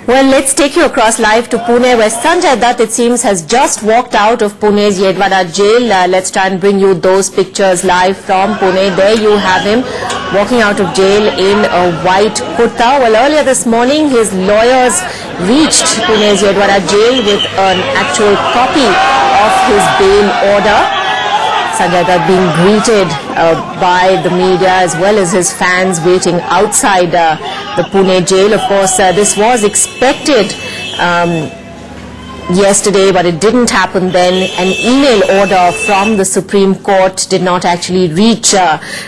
Well, let's take you across live to Pune, where Sanjay Dutt, it seems, has just walked out of Pune's Yerwada jail. Let's try and bring you those pictures live from Pune. There you have him walking out of jail in a white kurta. Well, earlier this morning, his lawyers reached Pune's Yerwada jail with an actual copy of his bail order. Sanjay Dutt being greeted by the media as well as his fans waiting outside the Pune jail. Of course, this was expected yesterday, but it didn't happen then. An email order from the Supreme Court did not actually reach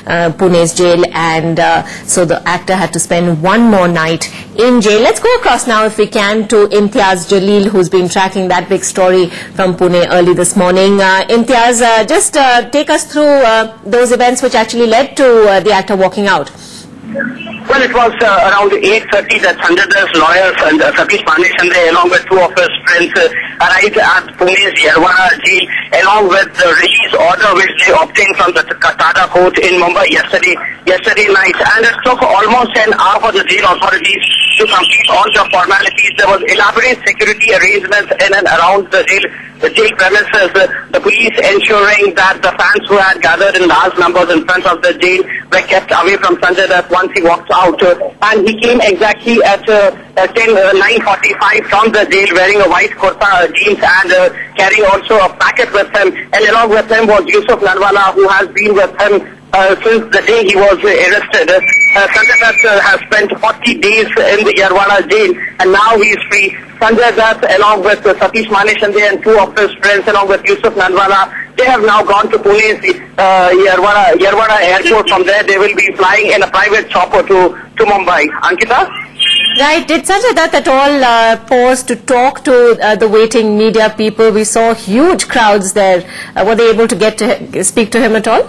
Pune's jail, and so the actor had to spend one more night in jail. Let's go across now, if we can, to Imtiaz Jalil, who's been tracking that big story from Pune early this morning. Imtiaz, just take us through those events which actually led to the actor walking out. Well, it was around 8:30 that Sanjay Dutt's lawyers and Satish Maneshande, along with two of his friends, arrived at Pune's Yerwada jail, along with the release order which they obtained from the TADA court in Mumbai yesterday night. And it took almost an hour for the jail authorities to complete all the formalities. There was elaborate security arrangements in and around the jail premises, the police ensuring that the fans who had gathered in large numbers in front of the jail were kept away from Sanjay Dutt once he walked out. And he came exactly at 9:45 from the jail wearing a white kurta, jeans, and carrying also a packet with him. And along with him was Yusuf Narwala, who has been with him since the day he was arrested. Sanjay Dutt has spent 40 days in the Yerwada jail, and now he is free. Sanjay Dutt, along with Satish Maneshande and two of his friends, along with Yusuf Narwala, they have now gone to Pune's Yerwada airport. From there, they will be flying in a private chopper to Mumbai. Ankita? Right. Did Sanjay Dutt at all pause to talk to the waiting media people? We saw huge crowds there. Were they able to get to speak to him at all?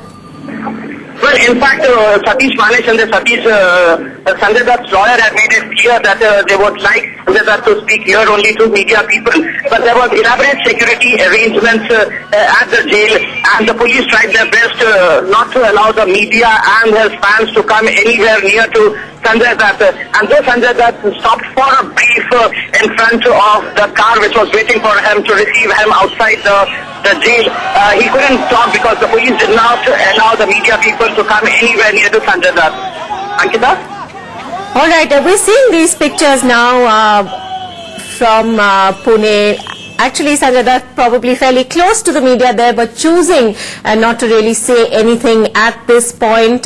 Well, in fact, Satish Maneshande, Sanjay Dutt's lawyer had made it clear that they would like Sanjay Dutt to speak here only to media people. But there was elaborate security arrangements at the jail, and the police tried their best not to allow the media and his fans to come anywhere near to Sanjay Dutt. And though Sanjay Dutt stopped for a brief in front of the car which was waiting for him to receive him outside the jail, he couldn't talk because the police did not allow the media people to come anywhere near to Sanjay Dutt. Ankita? All right, we're seeing these pictures now from Pune. Actually, Sanjay Dutt probably fairly close to the media there, but choosing not to really say anything at this point.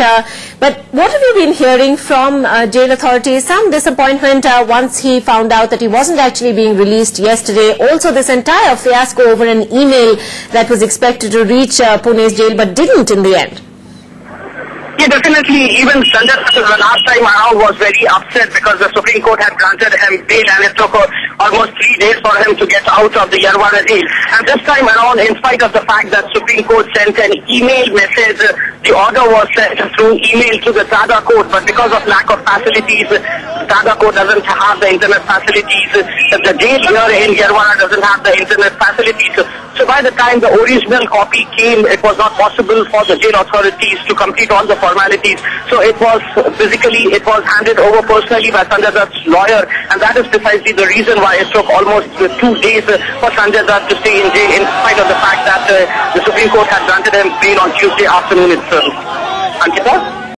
But what have you been hearing from jail authorities? Some disappointment once he found out that he wasn't actually being released yesterday. Also, this entire fiasco over an email that was expected to reach Pune's jail but didn't in the end. Yeah, definitely. Even Sanjay Dutt the last time around was very upset because the Supreme Court had granted him bail, and it took almost 3 days for him to get out of the Yerwada jail. And this time around, in spite of the fact that Supreme Court sent an email message, the order was sent through email to the TADA court, but because of lack of facilities, TADA court doesn't have the internet facilities. The jail here in Yerwada doesn't have the internet facilities. So by the time the original copy came, it was not possible for the jail authorities to complete all the formalities. So it was handed over personally by Sanjay Dutt's lawyer, and that is precisely the reason why it took almost 2 days for Sanjay Dutt to stay in jail, in spite of the fact that the Supreme Court had granted him bail on Tuesday afternoon itself. Ankita?